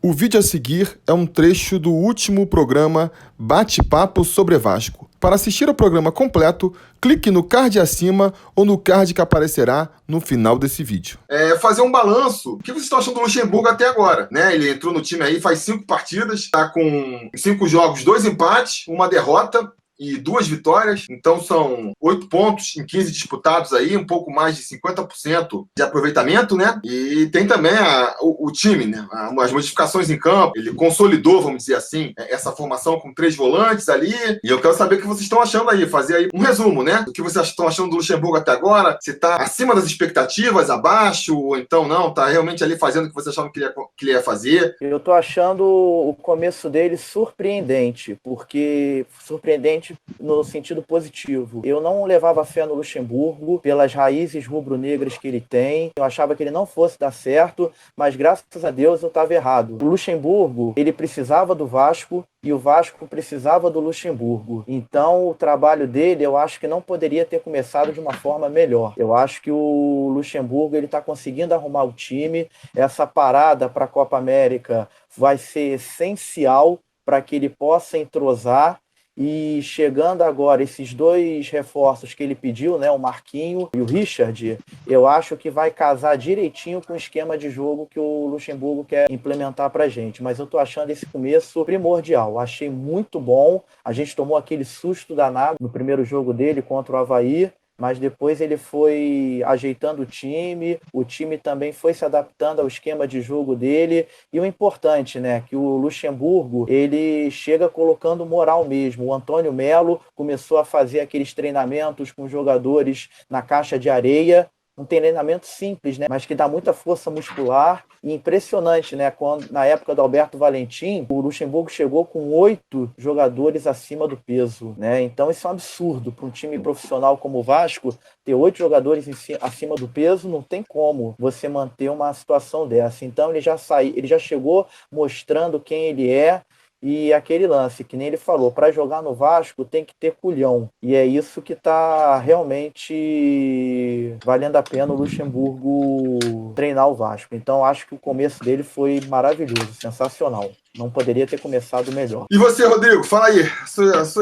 O vídeo a seguir é um trecho do último programa Bate-Papo sobre Vasco. Para assistir ao programa completo, clique no card acima ou no card que aparecerá no final desse vídeo. Fazer um balanço. O que vocês estão achando do Luxemburgo até agora? Né? Ele entrou no time aí faz 5 partidas, está com 5 jogos, 2 empates, 1 derrota e 2 vitórias, então são 8 pontos em 15 disputados aí, um pouco mais de 50% de aproveitamento, né? E tem também o time, né? As modificações em campo, ele consolidou, vamos dizer assim, essa formação com 3 volantes ali, e eu quero saber o que vocês estão achando aí, fazer aí um resumo, né? Do que vocês estão achando do Luxemburgo até agora, se tá acima das expectativas, abaixo, ou então não, tá realmente ali fazendo o que vocês achavam que ele ia fazer. Eu tô achando o começo dele surpreendente, porque surpreendente no sentido positivo. Eu não levava fé no Luxemburgo pelas raízes rubro-negras que ele tem. Eu achava que ele não fosse dar certo, mas graças a Deus eu estava errado. O Luxemburgo, ele precisava do Vasco e o Vasco precisava do Luxemburgo. Então o trabalho dele, eu acho que não poderia ter começado de uma forma melhor. Eu acho que o Luxemburgo, ele está conseguindo arrumar o time. Essa parada para a Copa América vai ser essencial para que ele possa entrosar. E chegando agora esses 2 reforços que ele pediu, né, o Marquinho e o Richard, eu acho que vai casar direitinho com o esquema de jogo que o Luxemburgo quer implementar pra gente. Mas eu tô achando esse começo primordial. Achei muito bom. A gente tomou aquele susto danado no primeiro jogo dele contra o Avaí, mas depois ele foi ajeitando o time também foi se adaptando ao esquema de jogo dele, e o importante, né, que o Luxemburgo, ele chega colocando moral mesmo. O Antônio Melo começou a fazer aqueles treinamentos com jogadores na caixa de areia, um treinamento simples, né, mas que dá muita força muscular, e impressionante, né, quando, na época do Alberto Valentim, o Luxemburgo chegou com 8 jogadores acima do peso, né, então isso é um absurdo para um time profissional como o Vasco, ter 8 jogadores acima do peso, não tem como você manter uma situação dessa. Então ele já chegou mostrando quem ele é. E aquele lance, que nem ele falou, para jogar no Vasco tem que ter culhão. E é isso que está realmente valendo a pena o Luxemburgo treinar o Vasco. Então acho que o começo dele foi maravilhoso, sensacional. Não poderia ter começado melhor. E você, Rodrigo, fala aí, suas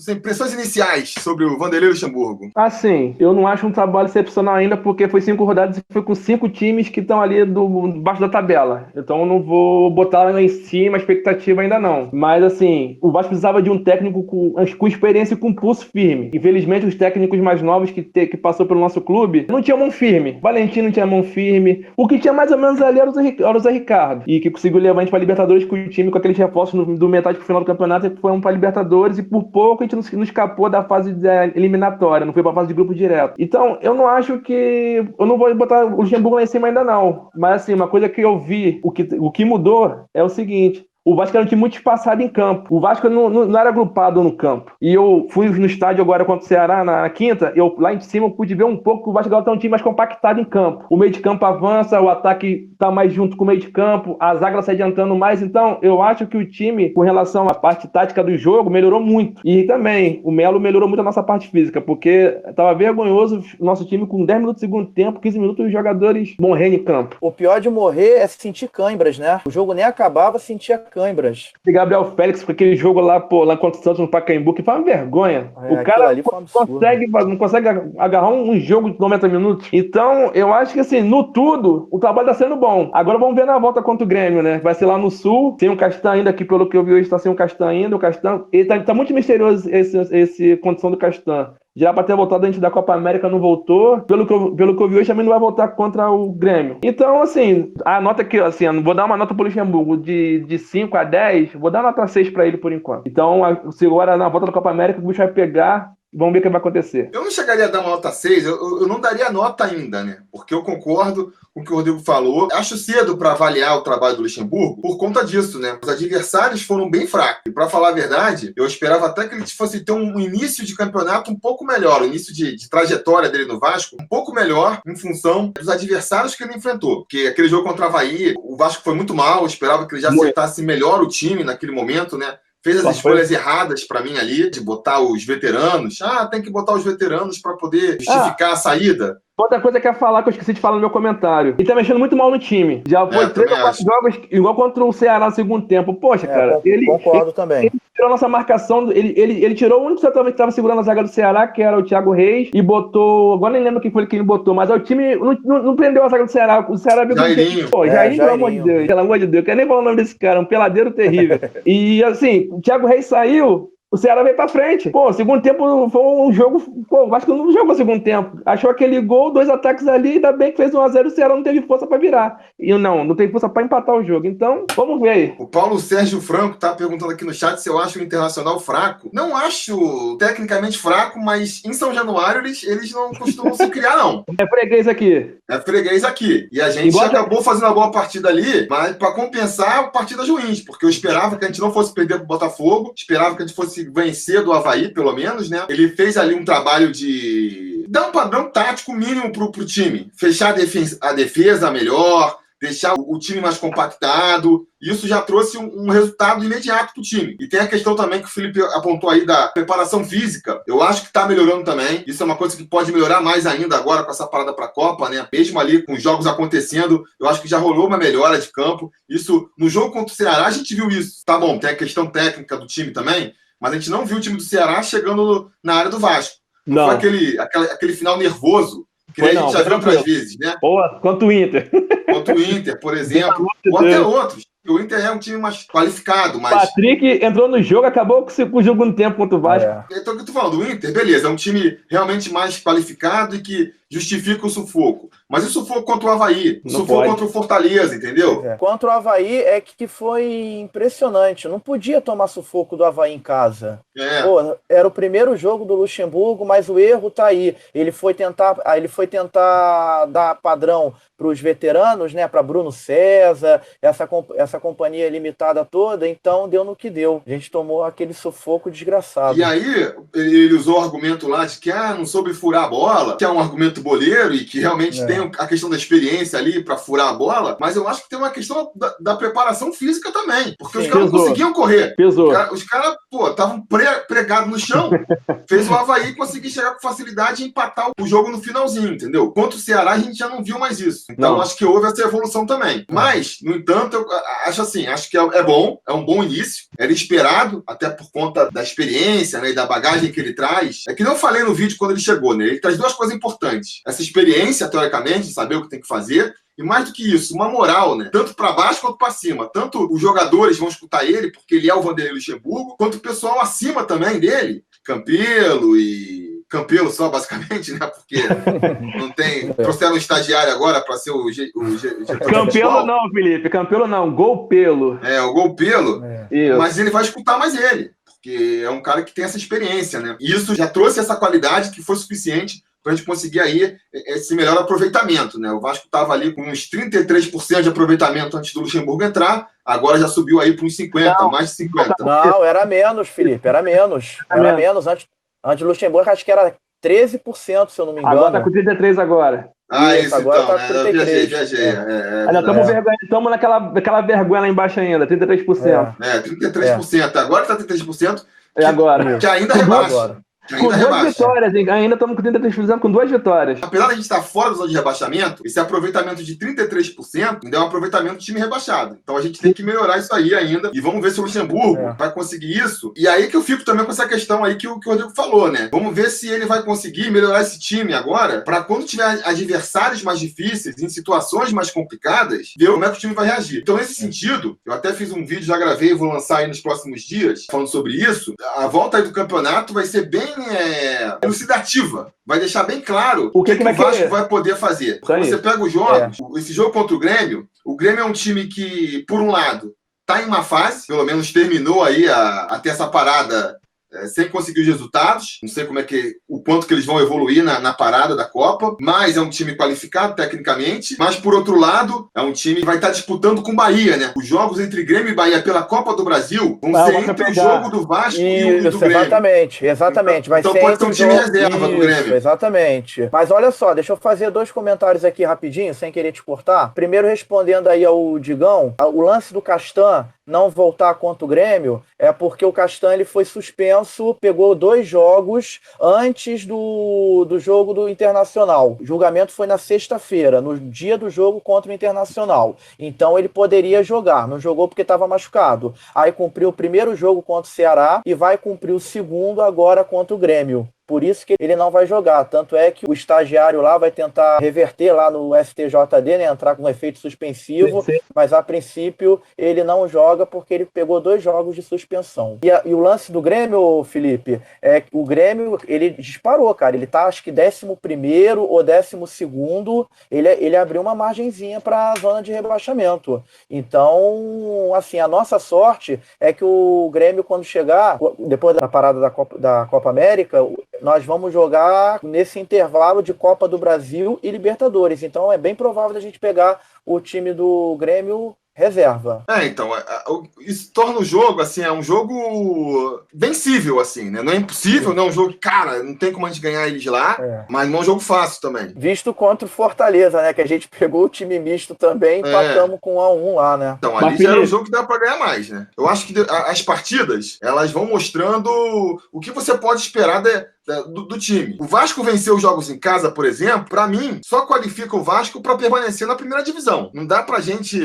impressões iniciais sobre o Vanderlei Luxemburgo. Assim, eu não acho um trabalho excepcional ainda, porque foi 5 rodadas e foi com 5 times que estão ali debaixo da tabela. Então eu não vou botar lá em cima a expectativa ainda não. Mas assim, o Vasco precisava de um técnico com experiência e com pulso firme. Infelizmente, os técnicos mais novos que passou pelo nosso clube não tinham mão firme. Valentim não tinha mão firme. O que tinha mais ou menos ali era o Zé Ricardo. E que conseguiu levar a gente para Libertadores com o time, com aqueles reforços do metade pro final do campeonato, que foi para Libertadores, e por pouco a gente não escapou da fase eliminatória, não foi para a fase de grupo direto. Então, eu não acho que... Eu não vou botar o Luxemburgo lá em cima ainda não. Mas assim, uma coisa que eu vi, o que mudou é o seguinte: o Vasco era um time muito espaçado em campo. O Vasco não era agrupado no campo. E eu fui no estádio agora contra o Ceará na quinta, lá em cima eu pude ver um pouco que o Vasco agora tá um time mais compactado em campo. O meio de campo avança, o ataque tá mais junto com o meio de campo, a zaga se adiantando mais. Então, eu acho que o time, com relação à parte tática do jogo, melhorou muito. E também, o Melo melhorou muito a nossa parte física, porque tava vergonhoso o nosso time com 10 minutos de segundo tempo, 15 minutos, os jogadores morrendo em campo. O pior de morrer é sentir câimbras, né? O jogo nem acabava, sentia câimbras. E Gabriel Félix, com aquele jogo lá contra o Santos no Pacaembu, que foi uma vergonha. O cara não consegue agarrar um jogo de 90 minutos. Então, eu acho que assim, no tudo, o trabalho tá sendo bom. Agora vamos ver na volta contra o Grêmio, né? Vai ser lá no Sul, tem um Castan ainda, que pelo que eu vi hoje tá sem um Castan ainda. O Castan, ele tá muito misterioso esse condição do Castan. Já para ter voltado antes da Copa América, não voltou. Pelo que eu vi hoje, também não vai voltar contra o Grêmio. Então, assim, a nota que, assim, eu vou dar uma nota pro Luxemburgo de 5 a 10, vou dar nota 6 para ele por enquanto. Então, se agora na volta da Copa América, o bicho vai pegar. Vamos ver o que vai acontecer. Eu não chegaria a dar uma nota 6, eu não daria nota ainda, né? Porque eu concordo com o que o Rodrigo falou. Acho cedo para avaliar o trabalho do Luxemburgo por conta disso, né? Os adversários foram bem fracos. E para falar a verdade, eu esperava até que ele fosse ter um início de campeonato um pouco melhor, o início de trajetória dele no Vasco um pouco melhor em função dos adversários que ele enfrentou. Porque aquele jogo contra o Avaí, o Vasco foi muito mal, eu esperava que ele já acertasse melhor o time naquele momento, né? Fez as escolhas erradas para mim ali, de botar os veteranos. Tem que botar os veteranos para poder justificar a saída. Outra coisa que eu ia falar, que eu esqueci de falar no meu comentário. Ele tá mexendo muito mal no time. Já foi 3 ou 4 jogos, igual contra o Ceará no segundo tempo. Poxa, cara. Concordo também. Ele tirou a nossa marcação. Ele tirou o único centroavante que tava segurando a zaga do Ceará, que era o Thiago Reis, e botou. Agora nem lembro quem foi que ele botou, mas o time não prendeu a zaga do Ceará. O Ceará viu Jairinho. Pô, Jairinho, pelo amor de Deus. Pelo amor de Deus. Eu quero nem falar o nome desse cara, um peladeiro terrível. E assim, o Thiago Reis saiu. O Ceará veio pra frente. Pô, segundo tempo foi um jogo. Pô, o Vasco não jogou segundo tempo. Achou aquele gol, 2 ataques ali, ainda bem que fez 1-0 e o Ceará não teve força pra virar. E não teve força pra empatar o jogo. Então, vamos ver aí. O Paulo Sérgio Franco tá perguntando aqui no chat se eu acho o Internacional fraco. Não acho tecnicamente fraco, mas em São Januário eles não costumam se criar, não. É freguês aqui. É freguês aqui. E a gente acabou fazendo uma boa partida ali, mas pra compensar, partidas ruins, porque eu esperava que a gente não fosse perder pro Botafogo, esperava que a gente fosse vencer do Avaí, pelo menos, né? Ele fez ali um trabalho de dar um padrão tático mínimo pro time. Fechar a defesa melhor, deixar o time mais compactado. Isso já trouxe um resultado imediato pro time. E tem a questão também que o Felipe apontou aí da preparação física. Eu acho que tá melhorando também. Isso é uma coisa que pode melhorar mais ainda agora com essa parada pra Copa, né? Mesmo ali com os jogos acontecendo, eu acho que já rolou uma melhora de campo. Isso, no jogo contra o Ceará, a gente viu isso. Tá bom, tem a questão técnica do time também, mas a gente não viu o time do Ceará chegando na área do Vasco. Não foi aquele final nervoso que a gente já viu outras vezes, né? Boa, quanto o Inter. Quanto o Inter, por exemplo, ou até outros. O Inter é um time mais qualificado, mas... Patrick entrou no jogo, acabou com o jogo no tempo contra o Vasco. Então, o que eu tô falando, o Inter, beleza, é um time realmente mais qualificado e que justifica o sufoco. Mas e o sufoco contra o Avaí? O sufoco contra o Fortaleza, entendeu? Contra o Avaí é que foi impressionante. Não podia tomar sufoco do Avaí em casa. Pô, era o primeiro jogo do Luxemburgo, mas o erro tá aí. Ele foi tentar dar padrão para os veteranos, né? Para Bruno César, essa companhia limitada toda, então deu no que deu. A gente tomou aquele sufoco desgraçado. E aí, ele usou o argumento lá de que não soube furar a bola, que é um argumento boleiro e que realmente tem a questão da experiência ali para furar a bola, mas eu acho que tem uma questão da preparação física também, porque os caras não conseguiam correr. Os caras, pô, estavam pregados no chão, fez o Avaí conseguir chegar com facilidade e empatar o jogo no finalzinho, entendeu? Contra o Ceará, a gente já não viu mais isso. Então, acho que houve essa evolução também. Mas, no entanto, eu acho que é bom, é um bom início, era esperado, até por conta da experiência, né, e da bagagem que ele traz. É que nem eu falei no vídeo quando ele chegou, né? Ele traz 2 coisas importantes. Essa experiência, teoricamente, de saber o que tem que fazer, e mais do que isso, uma moral, né? Tanto para baixo quanto para cima. Tanto os jogadores vão escutar ele, porque ele é o Vanderlei Luxemburgo, quanto o pessoal acima também dele, Campelo só, basicamente, né? Porque não tem... Trouxeram um estagiário agora para ser o Campelo não, Felipe. Campelo não. Golpelo. O Golpelo. Mas ele vai escutar mais ele. Porque é um cara que tem essa experiência, né? E isso já trouxe essa qualidade que foi suficiente para a gente conseguir aí esse melhor aproveitamento, né? O Vasco estava ali com uns 33% de aproveitamento antes do Luxemburgo entrar, agora já subiu aí para uns 50%, mais de 50%. Não, era menos, Felipe, era menos. Era menos. Antes do Luxemburgo, acho que era 13%, se eu não me engano. Agora tá com 33% agora. Isso, agora então, tá com 33%. Viajei. Estamos naquela vergonha lá embaixo ainda, 33%. 33%. Agora que tá 33%. Agora. Que ainda rebaixa. Com 2 vitórias, hein? Ainda estamos com 33% com 2 vitórias. Apesar de a gente estar fora da zona de rebaixamento, esse aproveitamento de 33% ainda é um aproveitamento do time rebaixado. Então a gente tem que melhorar isso aí ainda. E vamos ver se o Luxemburgo vai conseguir isso. E aí que eu fico também com essa questão aí que o Rodrigo falou, né? Vamos ver se ele vai conseguir melhorar esse time agora, para quando tiver adversários mais difíceis, em situações mais complicadas, ver como é que o time vai reagir. Então, nesse sentido, eu até fiz um vídeo, já gravei e vou lançar aí nos próximos dias, falando sobre isso. A volta aí do campeonato vai ser bem elucidativa. Vai deixar bem claro o que o Vasco vai poder fazer. Porque você pega os jogos, esse jogo contra o Grêmio é um time que, por um lado, está em uma fase, pelo menos terminou aí a ter essa parada sem conseguir os resultados. Não sei o quanto que eles vão evoluir na parada da Copa, mas é um time qualificado tecnicamente. Mas, por outro lado, é um time que vai estar disputando com o Bahia, né? Os jogos entre Grêmio e Bahia pela Copa do Brasil vão ser entre o jogo do Vasco e o do Grêmio. Exatamente. Então pode ter um time reserva do Grêmio. Exatamente. Mas olha só, deixa eu fazer 2 comentários aqui rapidinho, sem querer te cortar. Primeiro, respondendo aí ao Digão, o lance do Castan não voltar contra o Grêmio é porque o Castan ele foi suspenso Lourenço pegou 2 jogos antes do jogo do Internacional. O julgamento foi na sexta-feira, no dia do jogo contra o Internacional. Então ele poderia jogar, não jogou porque estava machucado. Aí cumpriu o primeiro jogo contra o Ceará e vai cumprir o segundo agora contra o Grêmio. Por isso que ele não vai jogar. Tanto é que o estagiário lá vai tentar reverter lá no STJD, né, entrar com um efeito suspensivo, mas a princípio ele não joga porque ele pegou 2 jogos de suspensão. E o lance do Grêmio, Felipe, é que o Grêmio, ele disparou, cara. Ele tá, acho que 11º ou 12º. Ele abriu uma margenzinha para a zona de rebaixamento. Então, assim, a nossa sorte é que o Grêmio, quando chegar, depois da parada da Copa América, nós vamos jogar nesse intervalo de Copa do Brasil e Libertadores. Então é bem provável a gente pegar o time do Grêmio reserva. Então, isso torna o jogo, assim, é um jogo vencível, assim, né? Não é impossível, não é um jogo que, cara, não tem como a gente ganhar eles lá, mas não é um jogo fácil também. Visto contra o Fortaleza, né? Que a gente pegou o time misto também e empatamos com 1-1 lá, né? Então, ali já era um jogo que dá pra ganhar mais, né? Eu acho que as partidas, elas vão mostrando o que você pode esperar do time. O Vasco venceu os jogos em casa, por exemplo, pra mim, só qualifica o Vasco pra permanecer na primeira divisão. Não dá pra gente...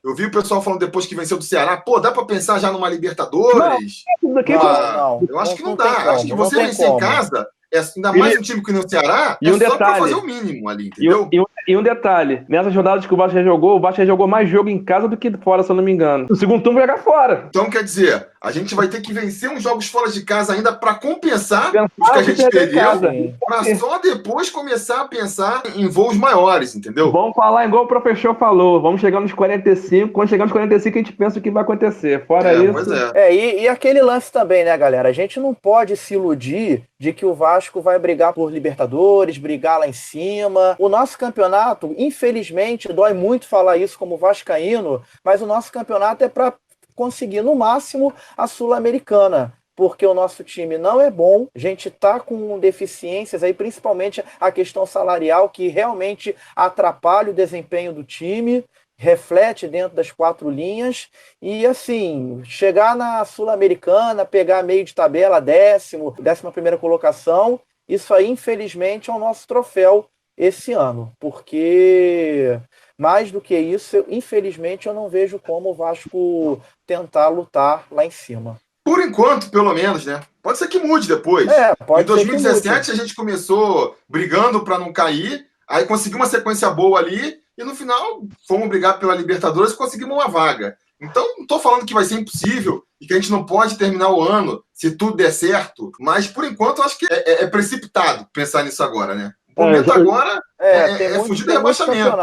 eu vi o pessoal falando depois que venceu do Ceará, pô, dá pra pensar já numa Libertadores? Não. Eu acho que não dá. Acho que você vencer em casa... ainda mais um time que nem o Ceará, só pra fazer o mínimo ali, entendeu? E um detalhe, nessas jornadas que o Vasco já jogou mais jogo em casa do que fora, se eu não me engano. O segundo turno vai jogar fora. Então, quer dizer, a gente vai ter que vencer uns jogos fora de casa ainda pra compensar os que a gente perdeu, pra só depois começar a pensar em voos maiores, entendeu? Vamos falar igual o professor falou, vamos chegar nos 45, quando chegar nos 45 a gente pensa o que vai acontecer. Fora isso... E aquele lance também, né, galera? A gente não pode se iludir de que o Vasco vai brigar por Libertadores, brigar lá em cima. O nosso campeonato, infelizmente, dói muito falar isso como vascaíno, mas o nosso campeonato é para conseguir, no máximo, a Sul-Americana. Porque o nosso time não é bom, a gente está com deficiências aí, principalmente a questão salarial, que realmente atrapalha o desempenho do time, reflete dentro das 4 linhas, e assim, chegar na Sul-Americana, pegar meio de tabela, 11ª colocação, isso aí, infelizmente, é o nosso troféu esse ano, porque mais do que isso, infelizmente, eu não vejo como o Vasco tentar lutar lá em cima. Por enquanto, pelo menos, né? Pode ser que mude depois. Em 2017 a gente começou brigando para não cair, aí conseguiu uma sequência boa ali, e no final fomos brigar pela Libertadores e conseguimos uma vaga. Então, não estou falando que vai ser impossível e que a gente não pode terminar o ano se tudo der certo, mas por enquanto eu acho que é precipitado pensar nisso agora, né? O momento agora é fugir do rebaixamento.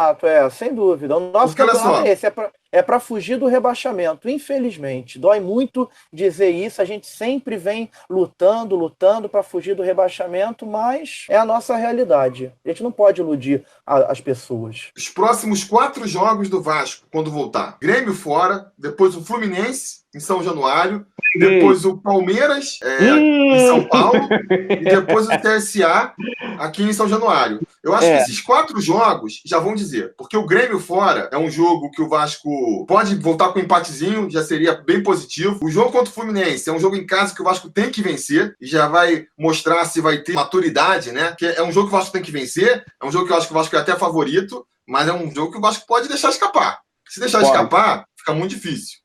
Sem dúvida. O nosso campeonato é esse, é para fugir do rebaixamento, infelizmente. Dói muito dizer isso, a gente sempre vem lutando para fugir do rebaixamento, mas é a nossa realidade. A gente não pode iludir as pessoas. Os próximos 4 jogos do Vasco, quando voltar. Grêmio fora, depois o Fluminense em São Januário, depois o Palmeiras em São Paulo e depois o CSA aqui em São Januário. Eu acho que esses 4 jogos já vão dizer, porque o Grêmio fora é um jogo que o Vasco pode voltar com um empatezinho, já seria bem positivo. O jogo contra o Fluminense é um jogo em casa que o Vasco tem que vencer e já vai mostrar se vai ter maturidade, né? Que é um jogo que o Vasco tem que vencer, é um jogo que eu acho que o Vasco é até favorito, mas é um jogo que o Vasco pode deixar escapar. Se deixar escapar, fica muito difícil.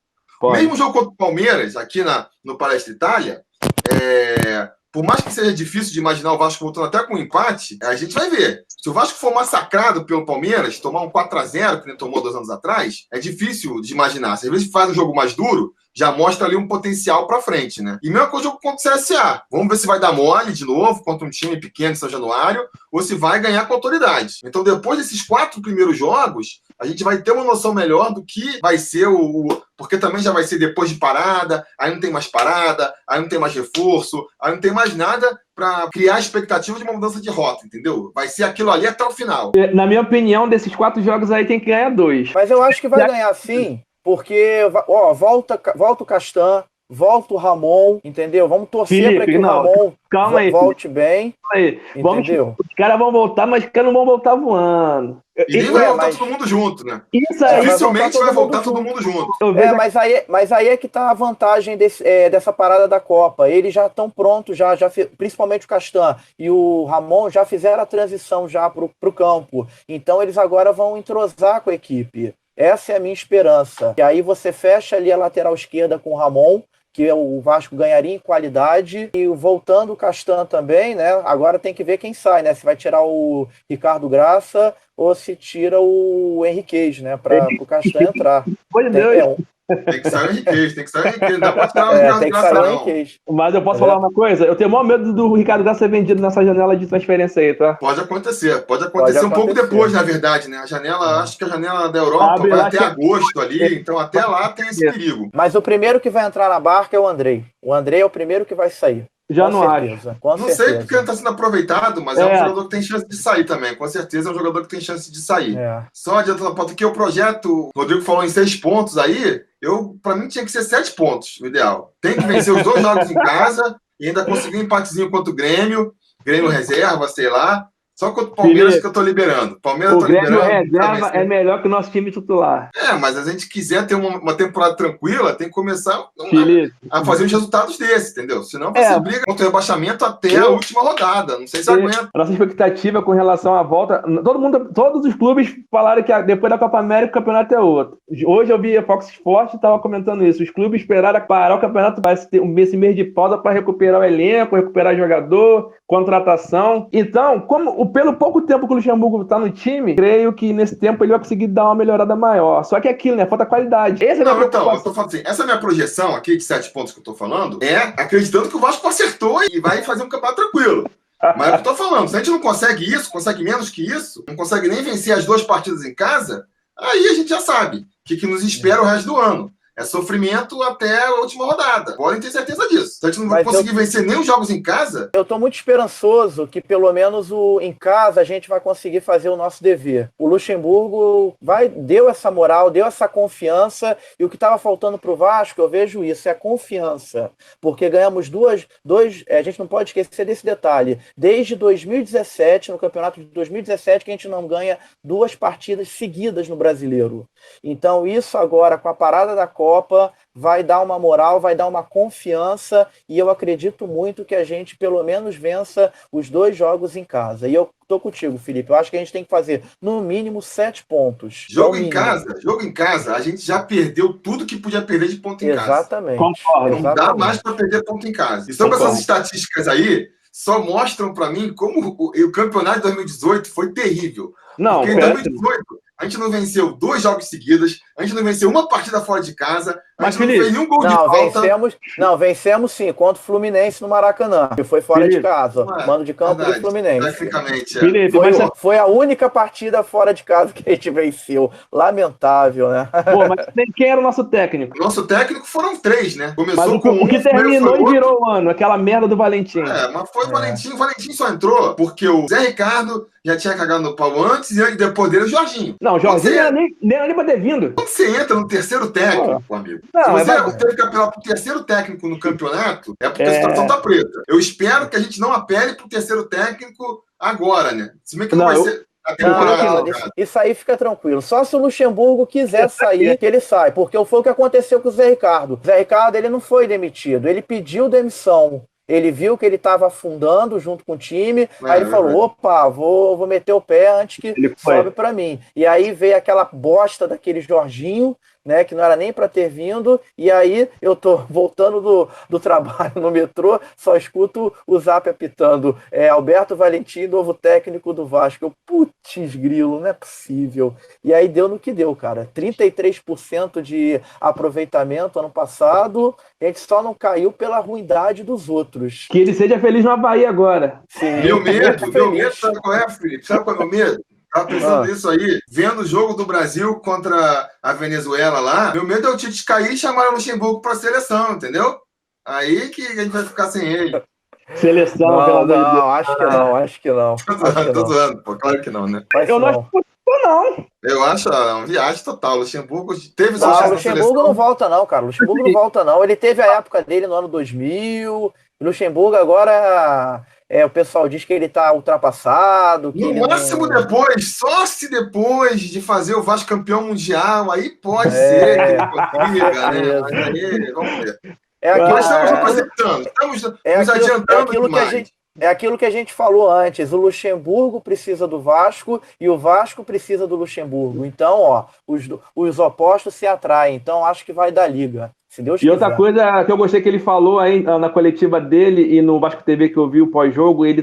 Mesmo o jogo contra o Palmeiras, aqui no Palestra Itália, por mais que seja difícil de imaginar o Vasco voltando até com um empate, a gente vai ver. Se o Vasco for massacrado pelo Palmeiras, tomar um 4-0, que ele tomou 2 anos atrás, é difícil de imaginar. Se às vezes faz um jogo mais duro, já mostra ali um potencial pra frente, né? E mesma coisa contra o CSA. Vamos ver se vai dar mole de novo contra um time pequeno de São Januário ou se vai ganhar com autoridade. Então, depois desses 4 primeiros jogos, a gente vai ter uma noção melhor do que vai ser porque também já vai ser depois de parada, aí não tem mais parada, aí não tem mais reforço, aí não tem mais nada para criar expectativa de uma mudança de rota, entendeu? Vai ser aquilo ali até o final. Na minha opinião, desses 4 jogos aí tem que ganhar 2. Mas eu acho que vai ganhar sim, porque volta o Castan, volta o Ramon, entendeu? Vamos torcer para que o Ramon volte bem. Aí. Entendeu? Os caras vão voltar, mas os caras não vão voltar voando. E nem vai voltar todo mundo junto, né? Isso aí. Dificilmente vai voltar todo mundo junto. Mas aí é que tá a vantagem dessa parada da Copa. Eles já estão prontos, principalmente o Castan e o Ramon já fizeram a transição já pro campo. Então eles agora vão entrosar com a equipe. Essa é a minha esperança. E aí você fecha ali a lateral esquerda com o Ramon, que o Vasco ganharia em qualidade, e voltando o Castan também, né? Agora tem que ver quem sai, né? Se vai tirar o Ricardo Graça ou se tira o Henriquez, né? Para o Castan entrar. Tem que sair o Henriquez, não dá pra tirar o Ricardo Graça, não. Mas eu posso falar uma coisa? Eu tenho o maior medo do Ricardo Graça ser vendido nessa janela de transferência aí, tá? Pode acontecer um pouco depois, na verdade, né? Acho que a janela da Europa vai até agosto ali, então até lá tem esse perigo. Mas o primeiro que vai entrar na barca é o Andrei. O Andrei é o primeiro que vai sair. Já não acho. Não sei porque não está sendo aproveitado, mas é um jogador que tem chance de sair também. Com certeza é um jogador que tem chance de sair. Só adiantando a pauta que o projeto, o Rodrigo falou em 6 pontos aí, para mim tinha que ser 7 pontos, o ideal. Tem que vencer os 2 jogos em casa e ainda conseguir um empatezinho contra o Grêmio reserva, sei lá. Só contra o Palmeiras que eu tô liberando. O Grêmio reserva é melhor que o nosso time titular. Mas a gente quiser ter uma temporada tranquila, tem que começar a fazer os resultados desses, entendeu? Senão você briga contra o rebaixamento até a última rodada. Não sei se aguenta. A nossa expectativa com relação à volta... Todos os clubes falaram que depois da Copa América o campeonato é outro. Hoje eu vi a Fox Sports e estava comentando isso. Os clubes esperaram parar o campeonato, vai ter esse mês de pausa para recuperar o elenco, recuperar jogador, contratação. Então, pelo pouco tempo que o Luxemburgo tá no time, creio que nesse tempo ele vai conseguir dar uma melhorada maior. Só que é aquilo, né? Falta qualidade. Eu tô falando assim, essa minha projeção aqui de 7 pontos que eu tô falando é acreditando que o Vasco acertou e vai fazer um campeonato tranquilo. Mas é o que eu tô falando, se a gente não consegue isso, consegue menos que isso, não consegue nem vencer as 2 partidas em casa, aí a gente já sabe o que nos espera o resto do ano. É sofrimento até a última rodada. Podem ter certeza disso. Se a gente não vai conseguir vencer nem os jogos em casa... Eu tô muito esperançoso que pelo menos em casa a gente vai conseguir fazer o nosso dever. O Luxemburgo deu essa moral, deu essa confiança, e o que estava faltando pro Vasco, eu vejo isso, é a confiança. Porque ganhamos a gente não pode esquecer desse detalhe. Desde 2017, no campeonato de 2017, que a gente não ganha 2 partidas seguidas no Brasileiro. Então isso agora, com a parada da Copa, vai dar uma moral, vai dar uma confiança, e eu acredito muito que a gente pelo menos vença os 2 jogos em casa. E eu tô contigo, Felipe. Eu acho que a gente tem que fazer no mínimo 7 pontos. Jogo em casa, a gente já perdeu tudo que podia perder de ponto em casa. Exatamente. Concordo. Não dá mais para perder ponto em casa. E sobre essas estatísticas aí, só mostram para mim como o campeonato de 2018 foi terrível. Porque em 2018 a gente não venceu 2 jogos seguidos, a gente não venceu uma partida fora de casa, a gente não fez nenhum gol de falta. Vencemos sim, contra o Fluminense no Maracanã, que foi fora de casa, mando de campo do Fluminense. Tecnicamente, Felipe, foi a única partida fora de casa que a gente venceu. Lamentável, né? Mas quem era o nosso técnico? Nosso técnico foram 3, né? Começou com o que terminou e virou o ano, aquela merda do Valentim. Mas foi o Valentim. O Valentim só entrou porque o Zé Ricardo já tinha cagado no pau antes e depois dele o Jorginho. Não, o Jorginho nem era nem pra ter vindo. Quando você entra no terceiro técnico, amigo, se você teve que apelar pro terceiro técnico no campeonato, é porque a situação tá preta. Eu espero que a gente não apele pro terceiro técnico agora, né? Se bem que não vai ser... Isso aí fica tranquilo. Só se o Luxemburgo quiser sair, que ele sai. Porque foi o que aconteceu com o Zé Ricardo. O Zé Ricardo, ele não foi demitido. Ele pediu demissão. Ele viu que ele estava afundando junto com o time, aí ele falou, opa, vou meter o pé antes que sobe para mim. E aí veio aquela bosta daquele Jorginho, né, que não era nem para ter vindo, e aí eu tô voltando do trabalho no metrô, só escuto o Zap apitando, Alberto Valentim, novo técnico do Vasco. Eu, putz grilo, não é possível. E aí deu no que deu, cara. 33% de aproveitamento ano passado, a gente só não caiu pela ruindade dos outros. Que ele seja feliz no Havaí agora. Sim, meu medo, sabe qual é, Felipe? Sabe qual é o meu medo? Tava pensando nisso aí, vendo o jogo do Brasil contra a Venezuela lá, meu medo é o Tite cair e chamar o Luxemburgo para a seleção, entendeu? Aí que a gente vai ficar sem ele. Seleção, não, acho que não. Tô zoando, pô, claro que não, né? Ou não. Eu acho uma viagem total. Luxemburgo teve sua Não, chance na Luxemburgo seleção. não volta não, cara. Luxemburgo não volta não. Ele teve a época dele no ano 2000. Luxemburgo agora, o pessoal diz que ele tá ultrapassado, que No ele máximo não... depois, só se depois de fazer o Vasco campeão mundial, aí pode ser que ele Com consiga, né? certeza. Mas aí, vamos ver. É aquilo, Mas estamos é nos aquilo, acertando, estamos é nos aquilo, é adiantando aquilo que a demais. gente, é aquilo que a gente falou antes. O Luxemburgo precisa do Vasco e o Vasco precisa do Luxemburgo. Então, ó, os opostos se atraem. Então, acho que vai dar liga, se Deus E outra quiser. coisa que eu gostei que ele falou aí na coletiva dele e no Vasco TV que eu vi o pós-jogo, ele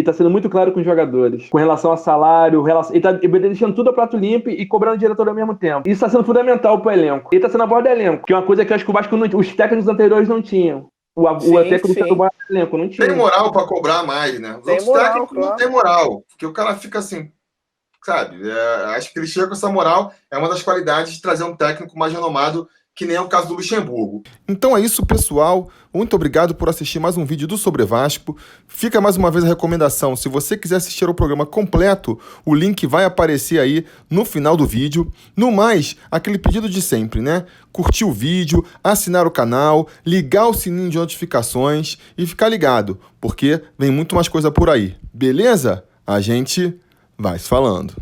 tá sendo muito claro com os jogadores. Com relação a salário, ele tá deixando tudo a prato limpo e cobrando diretor ao mesmo tempo. Isso tá sendo fundamental pro elenco. Ele tá sendo a voz do elenco, que é uma coisa que eu acho que o Vasco os técnicos anteriores não tinham. O técnico Sim. do voz do elenco não tinha. Tem moral para cobrar mais, né? Os Tem outros moral, técnicos não claro. tem moral, porque o cara fica assim, sabe? Acho que ele chega com essa moral, é uma das qualidades de trazer um técnico mais renomado, que nem é o caso do Luxemburgo. Então é isso, pessoal. Muito obrigado por assistir mais um vídeo do Sobre Vasco. Fica mais uma vez a recomendação. Se você quiser assistir ao programa completo, o link vai aparecer aí no final do vídeo. No mais, aquele pedido de sempre, né? Curtir o vídeo, assinar o canal, ligar o sininho de notificações e ficar ligado, porque vem muito mais coisa por aí. Beleza? A gente vai se falando.